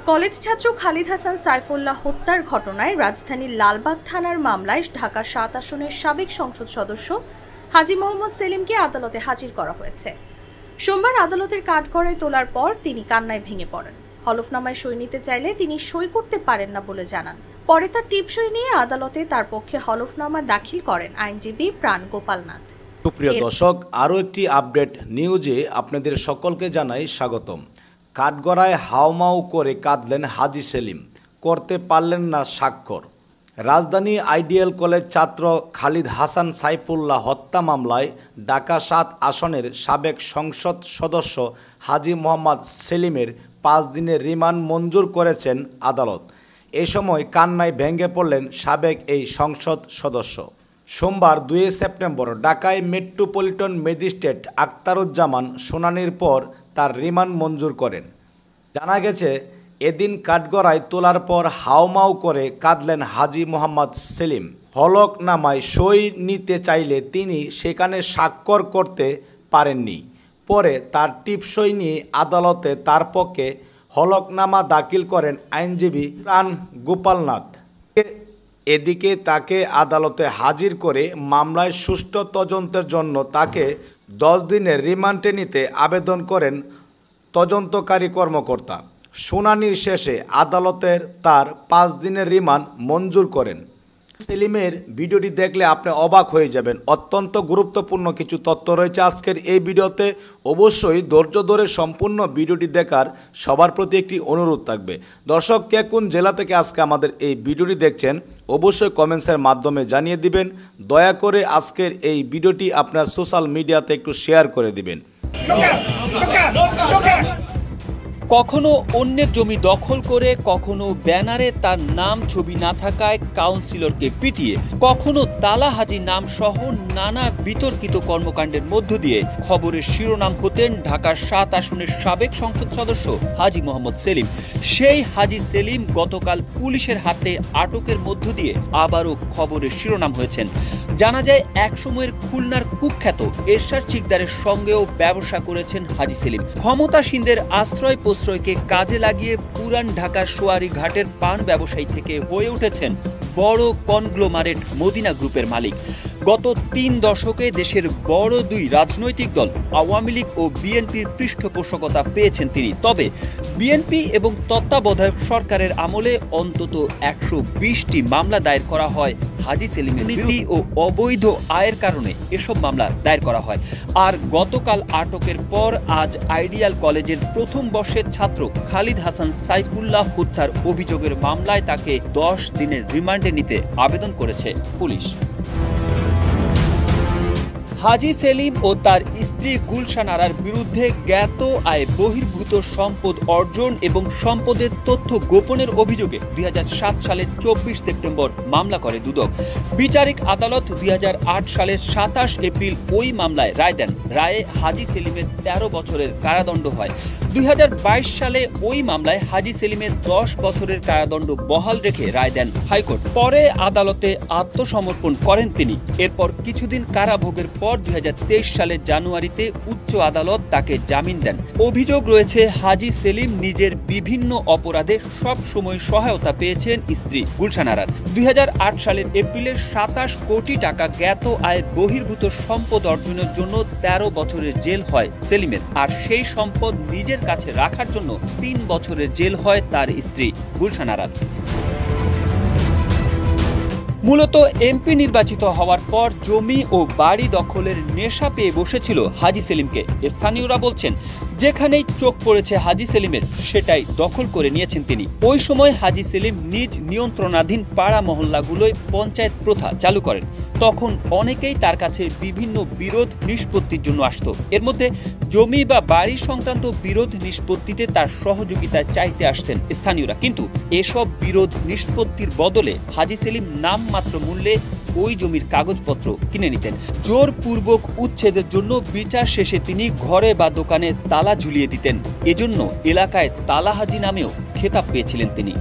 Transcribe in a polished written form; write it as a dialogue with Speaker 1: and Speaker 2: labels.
Speaker 1: College ছাত্র খালিদ হাসান সাইফুল্লাহ হত্যার ঘটনায় রাজধানীর লালবাগ থানার মামলায় ঢাকা ৭ আসনের সাবেক সংসদ সদস্য হাজী মোহাম্মদ সেলিমকে আদালতে হাজির করা হয়েছে। সোমবার আদালতের কাঠগড়ায় তোলার পর তিনি কান্নায় ভেঙে পড়েন। হলফনামায় সই নিতে চাইলে তিনি সই করতে পারেন না বলে জানান। পরে তার টিপসই নিয়ে আদালতে তার পক্ষে হলফনামা দাখিল করেন আইনজীবী প্রাণ গোপালনাথ।
Speaker 2: সুপ্রিয় দর্শক, আরও একটি আপডেট নিউজে আপনাদের সকলকে জানাই স্বাগতম। কাঠগড়ায় হাউমাউ করে কাঁদলেন হাজী সেলিম, করতে পারলেন না স্বাক্ষর। রাজধানী আইডিয়াল কলেজ ছাত্র খালিদ হাসান সাইফুল্লাহ হত্যা মামলায় ঢাকা ৭ আসনের সাবেক সংসদ সদস্য হাজী মোহাম্মদ সেলিমের ৫ দিনের রিমান্ড মঞ্জুর করেছেন আদালত। এ সময় কান্নায় ভেঙে পড়লেন সাবেক এই সংসদ সদস্য। সোমবার ২ সেপ্টেম্বর ঢাকায় মেট্রোপলিটন ম্যাজিস্ট্রেট আখতারুজ্জামান শুনানির পর তার রিমান্ড মঞ্জুর করেন। জানা গেছে, এদিন কাঠগড়ায় তোলার পর হাউমাউ করে কাঁদলেন হাজী মোহাম্মদ সেলিম। হলফনামায় সই নিতে চাইলে তিনি সেখানে স্বাক্ষর করতে পারেননি। পরে তার টিপসই নিয়ে আদালতে তার পক্ষে হলফনামা দাখিল করেন আইনজীবী প্রাণ গোপালনাথ। এদিকে তাকে আদালতে হাজির করে মামলায় সুষ্ঠু তদন্তের জন্য তাকে ১০ দিনের রিমান্ডে নিতে আবেদন করেন তদন্তকারী কর্মকর্তা। শুনানি শেষে আদালতের তার ৫ দিনের রিমান্ড মঞ্জুর করেন। সেলিমের ভিডিওটি দেখলে আপনি অবাক হয়ে যাবেন। অত্যন্ত গুরুত্বপূর্ণ কিছু তথ্য রয়েছে আজকের এই ভিডিওতে। অবশ্যই ধৈর্য ধরে সম্পূর্ণ ভিডিওটি দেখার সবার প্রতি একটি অনুরোধ থাকবে। দর্শক, কে কোন জেলা থেকে আজকে আমাদের এই ভিডিওটি দেখছেন অবশ্যই কমেন্টসের মাধ্যমে জানিয়ে দিবেন। দয়া করে আজকের এই ভিডিওটি আপনার সোশ্যাল মিডিয়াতে একটু শেয়ার করে দিবেন।
Speaker 3: কখনো অন্যের জমি দখল করে, কখনো ব্যানারে তার নাম ছবি না থাকায় কাউন্সিলরকে পিটিয়ে, কখনো তালা হাজী নাম সহ নানা বিতর্কিত কর্মকাণ্ডের মধ্য দিয়ে খবরের শিরোনাম হতেন ঢাকার ৭ আসনের সাবেক সংসদ সদস্য হাজী মোহাম্মদ সেলিম। সেই হাজী সেলিম গতকাল পুলিশের হাতে আটকের মধ্য দিয়ে আবারও খবরের শিরোনাম হয়েছেন। জানা যায়, একসময়ের খুলনার কুখ্যাত এরশাদ শিকদারের সঙ্গেও ব্যবসা করেছেন হাজী সেলিম। ক্ষমতাসীনদের আশ্রয় কে কাজে লাগিয়ে পুরান ঢাকার সোয়ারি ঘাটের পান ব্যবসায়ী থেকে হয়ে উঠেছেন বড় কনগ্লোমারেট মদিনা গ্রুপের মালিক। গত ৩ দশকে দেশের বড় ২ রাজনৈতিক দল আওয়ামী লীগ ও বিএনপির পৃষ্ঠপোষকতা পেয়েছেন তিনি। তবে বিএনপি এবং তত্ত্বাবধায়ক সরকারের আমলে অন্তত ১২০টি মামলা দায়ের করা হয় হাজী সেলিমের নীতি ও অবৈধ আয়ের কারণে এসব মামলা দায়ের করা হয়। আর গতকাল আটকের পর আজ আইডিয়াল কলেজের প্রথম বর্ষের ছাত্র খালিদ হাসান সাইফুল্লাহ হত্যার অভিযোগের মামলায় তাকে ১০ দিনের রিমান্ডে নিতে আবেদন করেছে পুলিশ। হাজী সেলিম ও তার স্ত্রী গুলশান আরার বিরুদ্ধে জ্ঞাত আয় বহির্ভূত সম্পদ অর্জন এবং সম্পদের তথ্য গোপনের অভিযোগে ২০০৭ সালের ২৪ সেপ্টেম্বর মামলা করে দুদক। বিচারিক আদালত ২০০৮ সালের ২৭ এপ্রিল ওই মামলায় রায় দেন। রায়ে হাজী সেলিমের ১৩ বছরের কারাদণ্ড হয়। ২০২২ সালে ওই মামলায় হাজী সেলিমের ১০ বছরের কারাদণ্ড বহাল রেখে রায় দেন হাইকোর্ট। পরে আদালতে আত্মসমর্পণ করেন তিনি। এরপর কিছুদিন কারাভোগের পর ২০২৩ সালের জানুয়ারিতে উচ্চ আদালত তাকে জামিন দেন। অভিযোগ রয়েছে, হাজী সেলিম নিজের বিভিন্ন অপরাধে সব সময় সহায়তা পেয়েছেন স্ত্রী গুলশান আরার। ২০০৮ সালের এপ্রিলে ২৭ কোটি টাকা জ্ঞাত আয় বহির্ভূত সম্পদ অর্জনের জন্য ১৩ বছরের জেল হয় সেলিমের। আর সেই সম্পদ নিজের কাছে রাখার জন্য ৩ বছরের জেল হয় তার স্ত্রী গুলশান আরার। মূলত এমপি নির্বাচিত হওয়ার পর জমি ও বাড়ি দখলের নেশা পেয়ে বসেছিল হাজী সেলিমকে। স্থানীয়রা বলছেন, যেখানেই চোখ পড়েছে হাজী সেলিমের সেটাই দখল করে নিয়েছেন তিনি। ওই সময় হাজী সেলিম নিজ নিয়ন্ত্রণাধীন পাড়া মহল্লাগুলোয় পঞ্চায়েত প্রথা চালু করেন। তখন অনেকেই তার কাছে বিভিন্ন বিরোধ নিষ্পত্তির জন্য আসত। এর মধ্যে জমি বা বাড়ি সংক্রান্ত বিরোধ নিষ্পত্তিতে তার সহযোগিতা চাইতে আসতেন স্থানীয়রা। কিন্তু এসব বিরোধ নিষ্পত্তির বদলে হাজী সেলিম নামমাত্র মূল্যে ওই জমির কাগজপত্র কিনে নিতেন। জোরপূর্বক উচ্ছেদের জন্য বিচার শেষে তিনি ঘরে বা দোকানে তালা ঝুলিয়ে দিতেন। এজন্য এলাকায় তালা হাজী নামেও খেতাব পেয়েছিলেন তিনি।